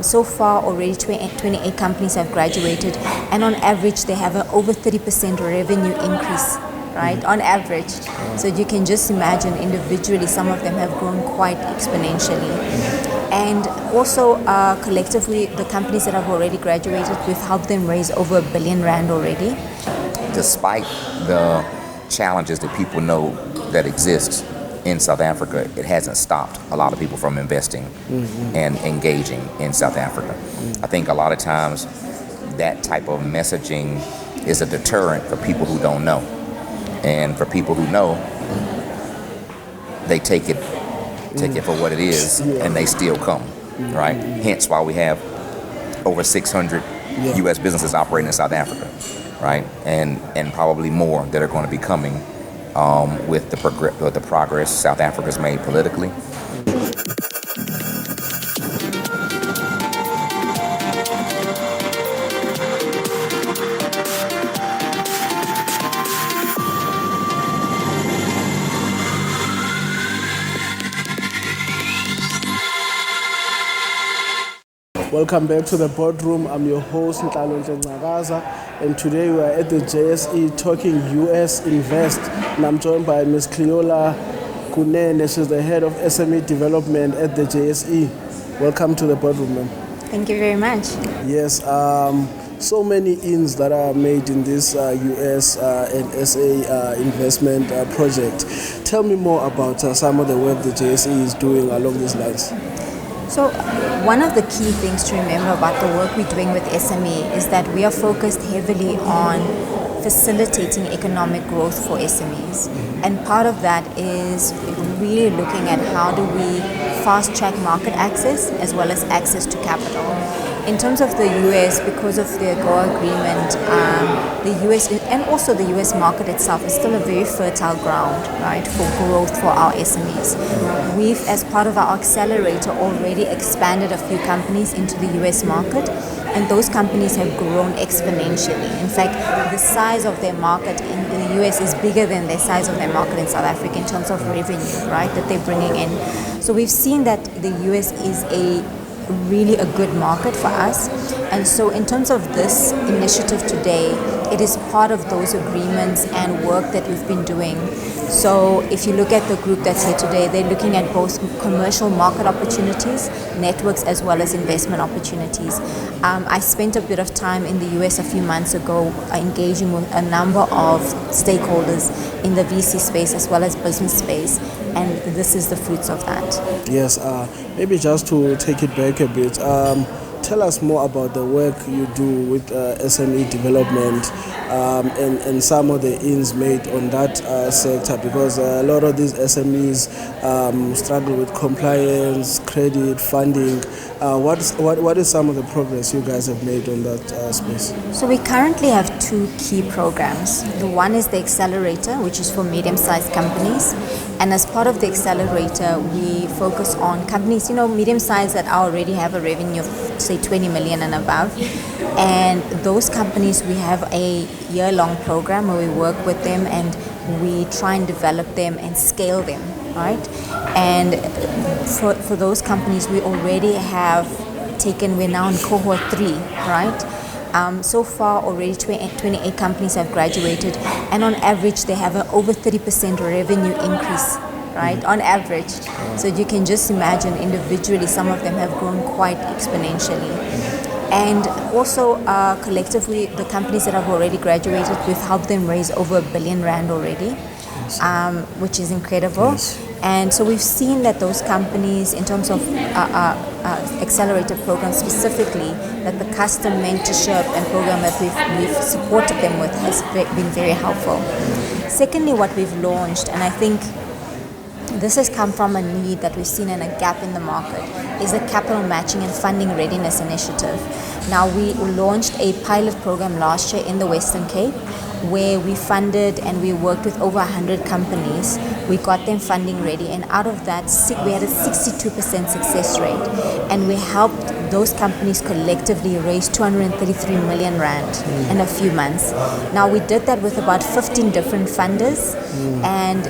So far, already 28 companies have graduated, and on average, they have an over 30% revenue increase, right? On average. So you can just imagine individually, some of them have grown quite exponentially. And also, collectively, the companies that have already graduated, we've helped them raise over R1 billion already. Despite the challenges that people know that exist in South Africa, it hasn't stopped a lot of people from investing and engaging in South Africa. I think a lot of times that type of messaging is a deterrent for people who don't know. And for people who know, they take it for what it is, and they still come, right? Hence why we have over 600 U.S. businesses operating in South Africa, right? And probably more that are going to be coming with the progress South Africa's made politically. Welcome back to the Boardroom. I'm your host, Ngcakaza, and today we are at the JSE talking US Invest, and I'm joined by Ms. Cleola Kunene. She's the head of SME development at the JSE. Welcome to the Boardroom, ma'am. Thank you very much. Yes, so many ins that are made in this US and SA investment project. Tell me more about some of the work the JSE is doing along these lines. So one of the key things to remember about the work we're doing with SME is that we are focused heavily on facilitating economic growth for SMEs. And part of that is really looking at how do we fast-track market access as well as access to capital. In terms of the US, because of the AGOA agreement, the US and also the US market itself is still a very fertile ground, right, for growth for our SMEs. We've, as part of our accelerator, already expanded a few companies into the US market, and those companies have grown exponentially. In fact, the size of their market in the US is bigger than the size of their market in South Africa in terms of revenue, right, that they're bringing in. So we've seen that the US is really a good market for us. And so in terms of this initiative today, it is part of those agreements and work that we've been doing. So if you look at the group that's here today, they're looking at both commercial market opportunities, networks, as well as investment opportunities. I spent a bit of time in the US a few months ago engaging with a number of stakeholders in the VC space as well as business space, and this is the fruits of that. Yes, maybe just to take it back a bit, tell us more about the work you do with SME development and some of the ins made on that sector, because a lot of these SMEs struggle with compliance, credit, funding. What is some of the progress you guys have made on that space? So we currently have two key programs. The one is the accelerator, which is for medium-sized companies. And as part of the accelerator, we focus on companies, medium-sized that already have a revenue of, say, 20 million and above. And those companies, we have a year-long program where we work with them and we try and develop them and scale them, right? And for those companies, we already have we're now in cohort 3, right? So far, already 28 companies have graduated, and on average, they have an over 30% revenue increase, right? On average. So you can just imagine individually, some of them have grown quite exponentially. And also, collectively, the companies that have already graduated, we've helped them raise over R1 billion already, which is incredible. Yes. And so we've seen that those companies, in terms of accelerator programs specifically, that the custom mentorship and program that we've supported them with has been very helpful. Secondly, what we've launched, and I think this has come from a need that we've seen and a gap in the market, is the capital matching and funding readiness initiative. Now, we launched a pilot program last year in the Western Cape where we funded and we worked with over 100 companies. We got them funding ready, and out of that, we had a 62% success rate, and we helped those companies collectively raise 233 million rand in a few months. Now, we did that with about 15 different funders, and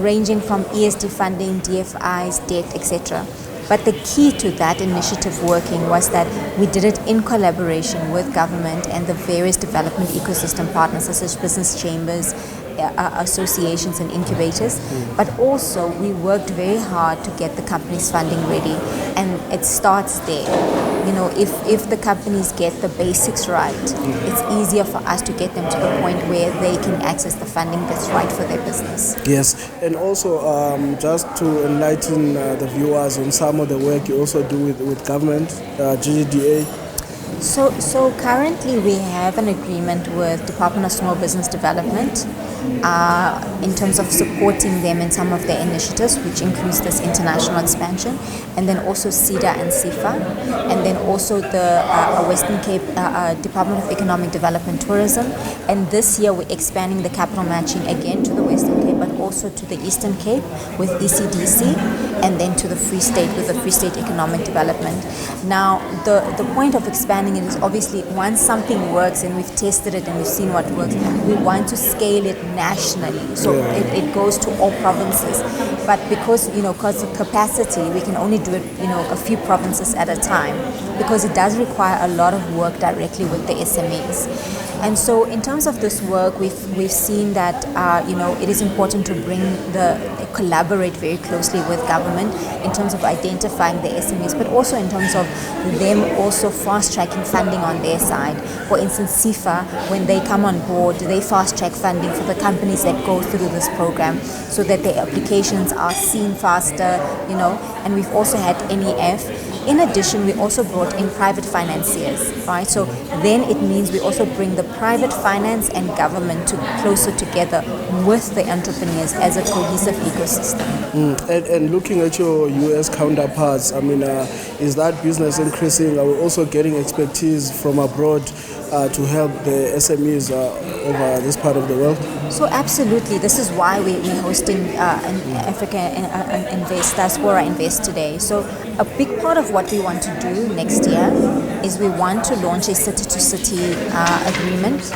ranging from ESD funding, DFIs, debt, etc. But the key to that initiative working was that we did it in collaboration with government and the various development ecosystem partners, such as business chambers, associations and incubators, but also we worked very hard to get the companies funding ready, and it starts there. You know, if the companies get the basics right, it's easier for us to get them to the point where they can access the funding that's right for their business. Yes, and also just to enlighten the viewers on some of the work you also do with government, GDA. So currently we have an agreement with Department of Small Business Development in terms of supporting them in some of their initiatives, which includes this international expansion, and then also CEDA and CIFA, and then also the Western Cape Department of Economic Development Tourism. And this year we're expanding the capital matching again to the Western Cape, but also to the Eastern Cape with ECDC, and then to the Free State with the Free State Economic Development. Now, the point of expanding it is obviously once something works and we've tested it and we've seen what works, we want to scale it nationally. So it goes to all provinces. But because of capacity, we can only do it, a few provinces at a time, because it does require a lot of work directly with the SMEs. And so in terms of this work, we've seen that, it is important to collaborate very closely with government in terms of identifying the SMEs, but also in terms of them also fast-tracking funding on their side. For instance, CIFA, when they come on board, they fast-track funding for the companies that go through this program so that their applications are seen faster, and we've also had NEF. In addition, we also brought in private financiers, right? So then it means we also bring the private finance and government closer together with the entrepreneurs as a cohesive ecosystem. And looking at your US counterparts, is that business increasing? Are we also getting expertise from abroad to help the SMEs over this part of the world? So absolutely, this is why we're hosting Africa Invest, Diaspora Invest today. So a big part of what we want to do next year is we want to launch a city-to-city agreement,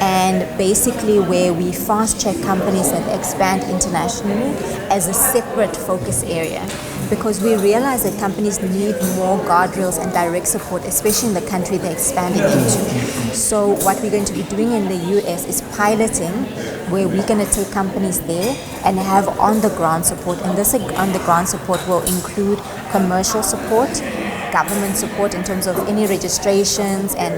and basically where we fast-track companies that expand internationally as a separate focus area, because we realize that companies need more guardrails and direct support, especially in the country they're expanding into. So what we're going to be doing in the US is piloting, where we're going to take companies there and have on-the-ground support. And this on-the-ground support will include commercial support, government support in terms of any registrations and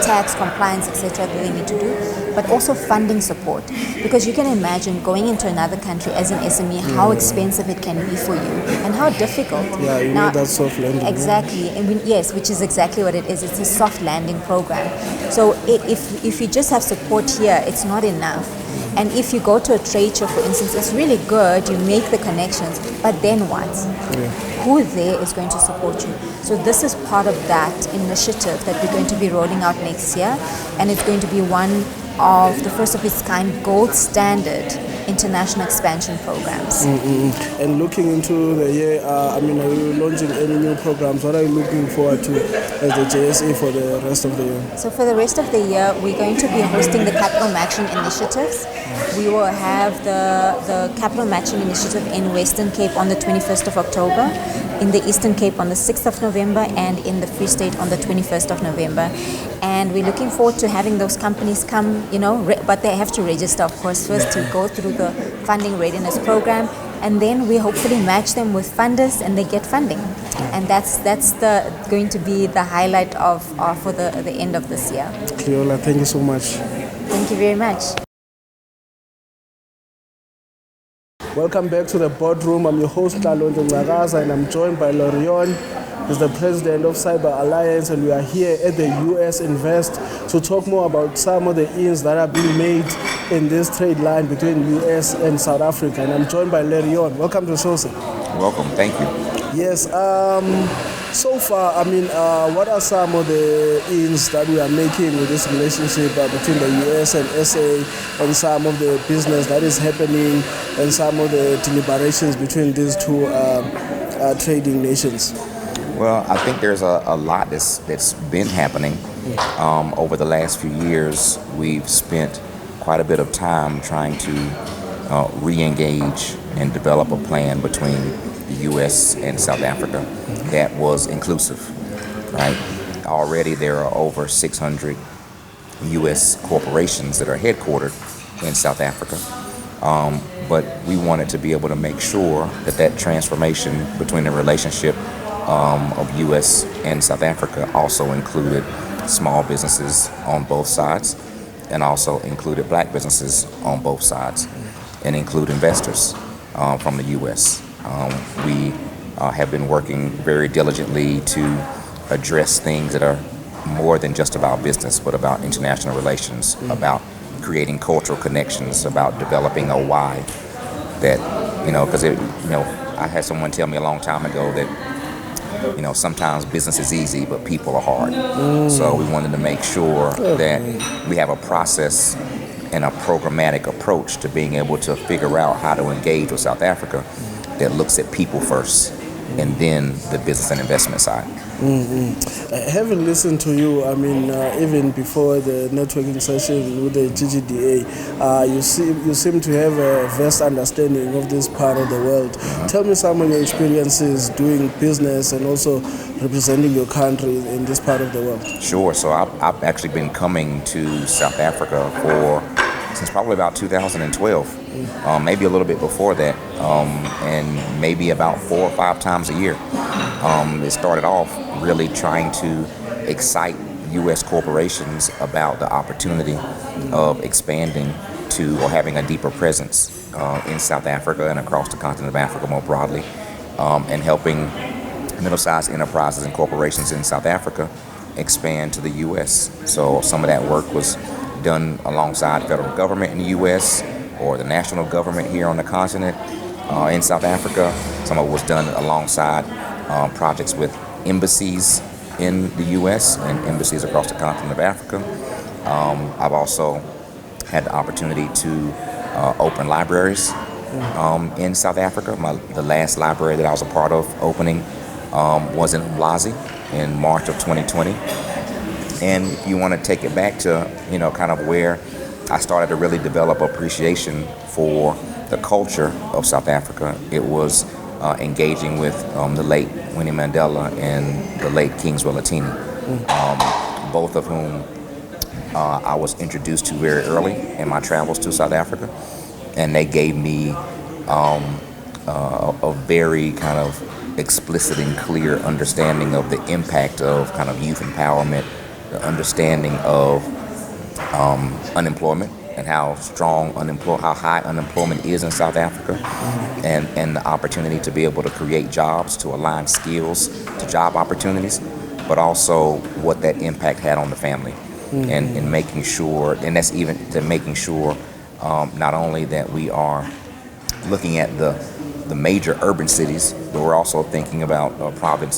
tax compliance, etc. that they need to do, but also funding support, because you can imagine going into another country as an SME how expensive it can be for you and how difficult. Yeah, you know that soft landing. Exactly, and yes, which is exactly what it is. It's a soft landing program. So if you just have support here, it's not enough. And if you go to a trade show, for instance, it's really good, you make the connections, but then what? Yeah. Who there is going to support you? So this is part of that initiative that we're going to be rolling out next year, and it's going to be one of the first of its kind gold standard international expansion programs. And looking into the year, are you launching any new programs? What are you looking forward to as the JSE for the rest of the year? So for the rest of the year, we're going to be hosting the capital matching initiatives. We will have the capital matching initiative in Western Cape on the 21st of October, in the Eastern Cape on the 6th of November, and in the Free State on the 21st of November. And we're looking forward to having those companies come, but they have to register, of course, first to go through the funding readiness program, and then we hopefully match them with funders and they get funding. And that's going to be the highlight for the end of this year. Cleola, thank you so much. Thank you very much. Welcome back to the Boardroom. I'm your host, Ngcakaza, and I'm joined by Lorion. He's the president of CyberAlliance, and we are here at the US Invest to talk more about some of the ins that are being made in this trade line between US and South Africa. And I'm joined by Lorion. Welcome to the show, sir. Welcome. Thank you. Yes. So far, what are some of the ins that we are making with this relationship between the US and SA, and some of the business that is happening, and some of the deliberations between these two trading nations? Well, I think there's a lot that's been happening over the last few years. We've spent quite a bit of time trying to re-engage and develop a plan between the the U.S. and South Africa that was inclusive, right? Already there are over 600 U.S. corporations that are headquartered in South Africa. But we wanted to be able to make sure that that transformation between the relationship of U.S. and South Africa also included small businesses on both sides, and also included black businesses on both sides, and include investors from the U.S. We have been working very diligently to address things that are more than just about business, but about international relations, about creating cultural connections, about developing a why that, because I had someone tell me a long time ago that, sometimes business is easy, but people are hard. So we wanted to make sure that we have a process and a programmatic approach to being able to figure out how to engage with South Africa that looks at people first and then the business and investment side. Having listened to you, even before the networking session with the GGDA, you seem to have a vast understanding of this part of the world. Tell me some of your experiences doing business and also representing your country in this part of the world. Sure. So I've actually been coming to South Africa since probably about 2012, maybe a little bit before that, and maybe about 4 or 5 times a year. It started off really trying to excite U.S. corporations about the opportunity of expanding to or having a deeper presence in South Africa and across the continent of Africa more broadly, and helping middle-sized enterprises and corporations in South Africa expand to the U.S. So some of that work was done alongside the federal government in the U.S. or the national government here on the continent in South Africa. Some of it was done alongside projects with embassies in the U.S. and embassies across the continent of Africa. I've also had the opportunity to open libraries in South Africa. The last library that I was a part of opening was in Umlazi in March of 2020. And if you want to take it back to, kind of where I started to really develop appreciation for the culture of South Africa, it was engaging with the late Winnie Mandela and the late Kings Wellatini, both of whom I was introduced to very early in my travels to South Africa. And they gave me a very kind of explicit and clear understanding of the impact of kind of youth empowerment, the understanding of unemployment and how high unemployment is in South Africa, and the opportunity to be able to create jobs, to align skills to job opportunities, but also what that impact had on the family, and making sure, and that's even to making sure not only that we are looking at the major urban cities, but we're also thinking about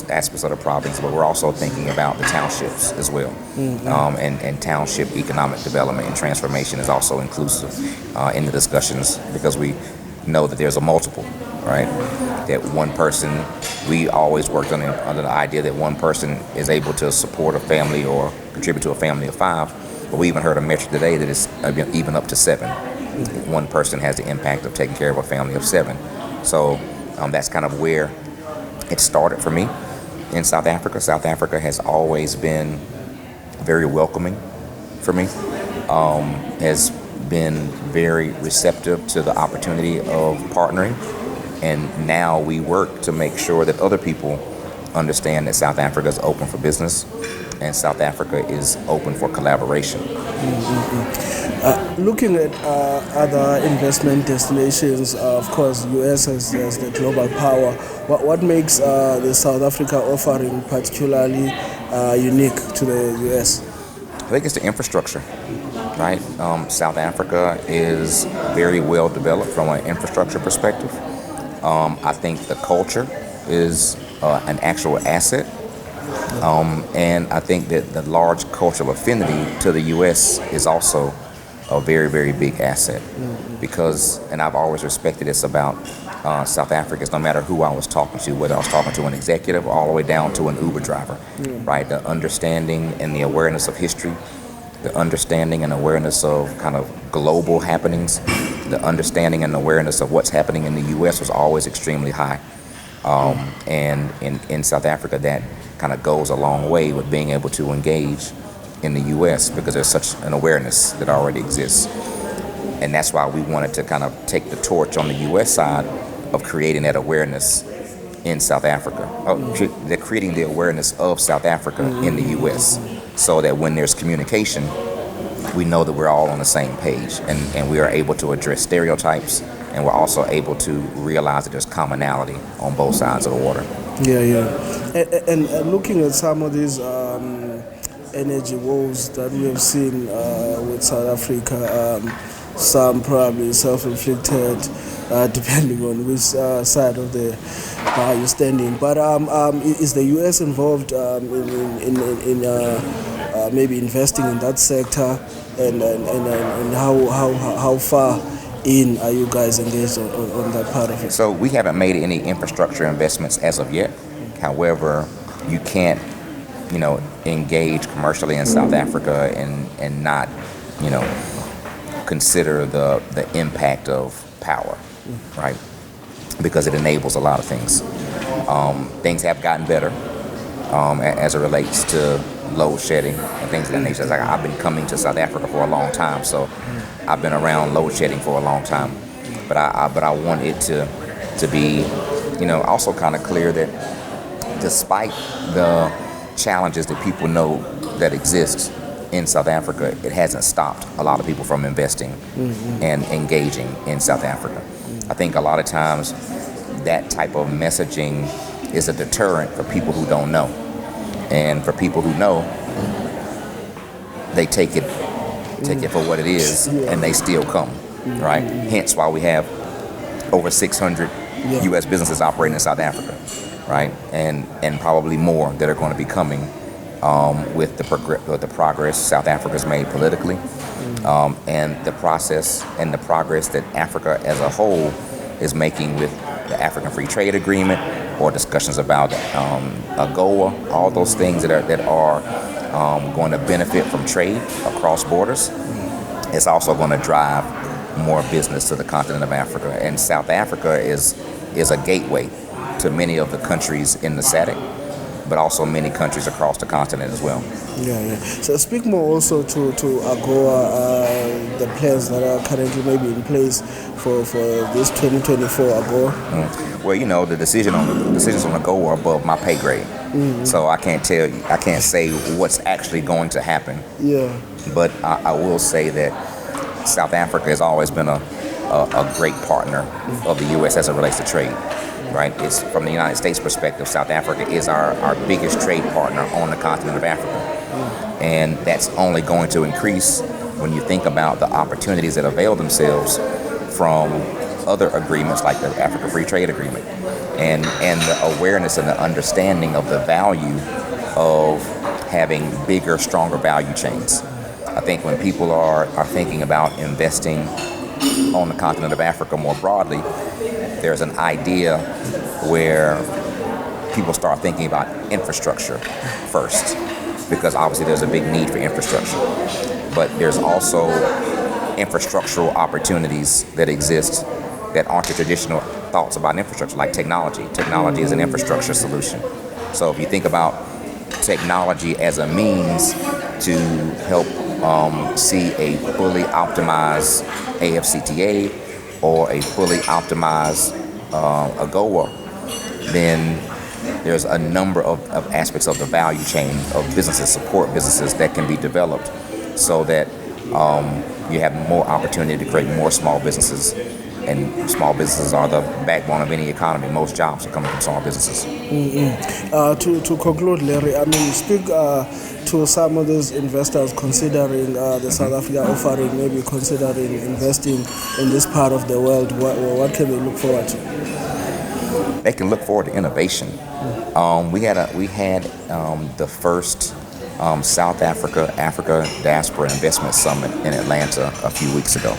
aspects of the province, but we're also thinking about the townships as well. And township economic development and transformation is also inclusive in the discussions, because we know that there's a multiple, right? That one person, we always worked under the idea that one person is able to support a family or contribute to a family of 5, but we even heard a metric today that is even up to 7. One person has the impact of taking care of a family of 7. So that's kind of where it started for me in South Africa. South Africa has always been very welcoming for me, has been very receptive to the opportunity of partnering. And now we work to make sure that other people understand that South Africa is open for business and South Africa is open for collaboration. Looking at other investment destinations, of course, U.S. has the global power. What makes the South Africa offering particularly unique to the U.S.? I think it's the infrastructure, right? South Africa is very well developed from an infrastructure perspective. I think the culture is an actual asset. And I think that the large cultural affinity to the U.S. is also a very, very big asset, because, and I've always respected this about South Africans, no matter who I was talking to, whether I was talking to an executive or all the way down to an Uber driver, right? The understanding and the awareness of history, the understanding and awareness of kind of global happenings, the understanding and awareness of what's happening in the U.S. was always extremely high. And in South Africa, that kind of goes a long way with being able to engage in the U.S. because there's such an awareness that already exists. And that's why we wanted to kind of take the torch on the U.S. side of creating that awareness in South Africa. They're creating the awareness of South Africa in the U.S. so that when there's communication, we know that we're all on the same page and we are able to address stereotypes, and we're also able to realize that there's commonality on both sides of the water. And looking at some of these energy woes that we have seen with South Africa, some probably self-inflicted, depending on which side of the bar you're standing. But is the U.S. involved in maybe investing in that sector, and how far in are you guys engaged on that part of it? So we haven't made any infrastructure investments as of yet. However, you can't, engage commercially in South Africa and not, consider the impact of power, right? Because it enables a lot of things. Things have gotten better as it relates to load shedding and things of that nature. Like, I've been coming to South Africa for a long time, so I've been around load shedding for a long time. But I want it to be, also kind of clear that despite the challenges that people know that exist in South Africa, it hasn't stopped a lot of people from investing and engaging in South Africa. I think a lot of times that type of messaging is a deterrent for people who don't know. And for people who know, they take it for what it is, and they still come, right? Hence why we have over 600 U.S. businesses operating in South Africa, right? And probably more that are going to be coming with the progress South Africa's made politically, and the process and the progress that Africa as a whole is making with the African Free Trade Agreement, or discussions about AGOA, all those things that are going to benefit from trade across borders. It's also going to drive more business to the continent of Africa, and South Africa is a gateway to many of the countries in the SADC, but also many countries across the continent as well. So speak more also to AGOA, the plans that are currently maybe in place for this 2024 AGOA. Well, the decisions on AGOA are above my pay grade, so I can't tell you, I can't say what's actually going to happen. But I will say that South Africa has always been a great partner of the U.S. as it relates to trade. Right? It's from the United States perspective, South Africa is our biggest trade partner on the continent of Africa. And that's only going to increase when you think about the opportunities that avail themselves from other agreements like the African Free Trade Agreement, and the awareness and the understanding of the value of having bigger, stronger value chains. I think when people are thinking about investing on the continent of Africa more broadly, there's an idea where people start thinking about infrastructure first, because obviously there's a big need for infrastructure. But there's also infrastructural opportunities that exist that aren't the traditional thoughts about infrastructure, like technology. Technology is an infrastructure solution. So if you think about technology as a means to help see a fully optimized AFCTA or a fully optimized AGOA, then there's a number of aspects of the value chain of businesses, support businesses that can be developed so that you have more opportunity to create more small businesses. And small businesses are the backbone of any economy. Most jobs are coming from small businesses. To conclude, Larry, speak to some of those investors considering the South Africa offering, maybe considering investing in this part of the world. What can they look forward to? They can look forward to innovation. We had the first South Africa Diaspora Investment Summit in Atlanta a few weeks ago.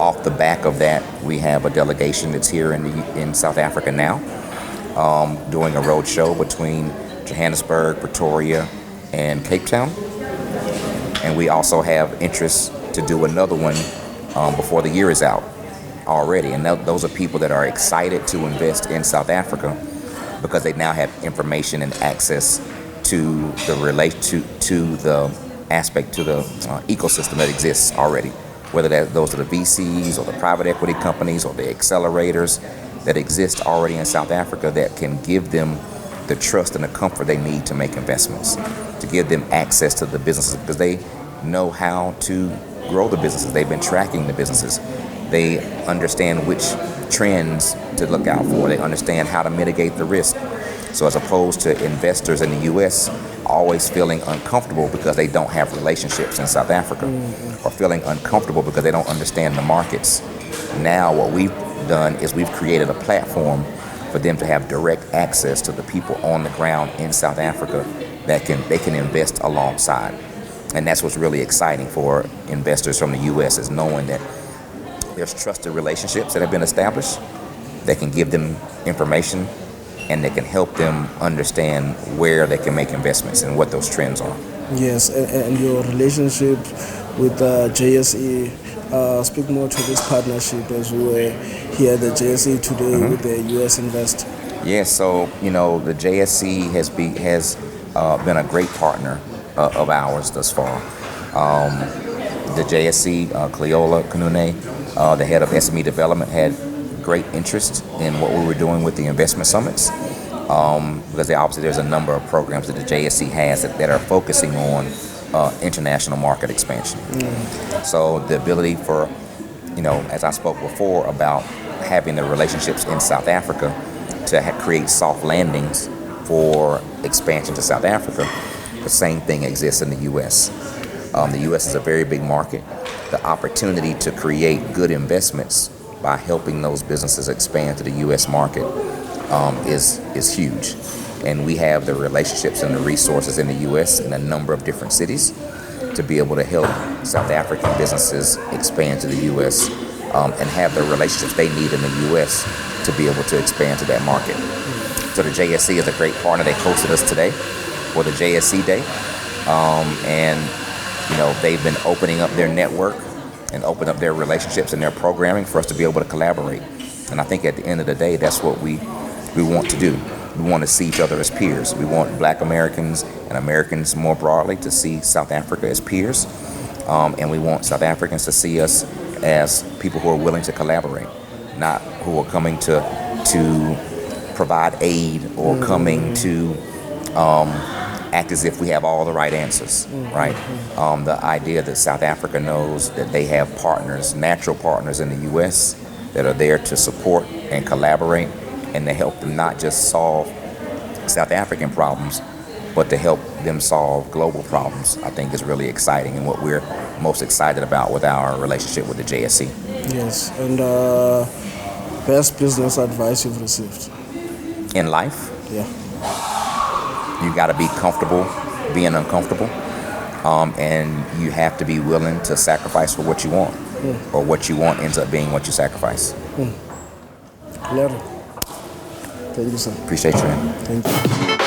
Off the back of that, we have a delegation that's here in South Africa now, doing a road show between Johannesburg, Pretoria, and Cape Town. And we also have interest to do another one before the year is out already. And those are people that are excited to invest in South Africa because they now have information and access to the ecosystem that exists already, whether those are the VCs or the private equity companies or the accelerators that exist already in South Africa that can give them the trust and the comfort they need to make investments, to give them access to the businesses because they know how to grow the businesses. They've been tracking the businesses. They understand which trends to look out for. They understand how to mitigate the risk. So as opposed to investors in the U.S. always feeling uncomfortable because they don't have relationships in South Africa, or feeling uncomfortable because they don't understand the markets. Now what we've done is we've created a platform for them to have direct access to the people on the ground in South Africa that they can invest alongside. And that's what's really exciting for investors from the U.S. is knowing that there's trusted relationships that have been established that can give them information and that can help them understand where they can make investments and what those trends are. Yes, and your relationship with JSE, speak more to this partnership as we were here at the JSE today with the U.S. Invest. Yes, so, the JSE has been a great partner of ours thus far. The JSE, Cleola Kunene, the head of SME development, had great interest in what we were doing with the investment summits because obviously there's a number of programs that the JSE has that are focusing on international market expansion. So the ability for, as I spoke before about having the relationships in South Africa to create soft landings for expansion to South Africa, the same thing exists in the U.S. The U.S. is a very big market. The opportunity to create good investments by helping those businesses expand to the U.S. market is huge. And we have the relationships and the resources in the U.S. in a number of different cities to be able to help South African businesses expand to the U.S. And have the relationships they need in the U.S. to be able to expand to that market. So the JSE is a great partner. They hosted us today for the JSE Day. They've been opening up their network and open up their relationships and their programming for us to be able to collaborate. And I think at the end of the day, that's what we want to do. We want to see each other as peers. We want Black Americans and Americans more broadly to see South Africa as peers. And we want South Africans to see us as people who are willing to collaborate, not who are coming to provide aid or coming to act as if we have all the right answers, right? The idea that South Africa knows that they have partners, natural partners in the U.S. that are there to support and collaborate and to help them not just solve South African problems, but to help them solve global problems, I think is really exciting and what we're most excited about with our relationship with the JSE. Yes, and best business advice you've received? In life? Yeah. You got to be comfortable being uncomfortable, and you have to be willing to sacrifice for what you want, or what you want ends up being what you sacrifice. Clear. Thank you, sir. Appreciate you, man. Thank you.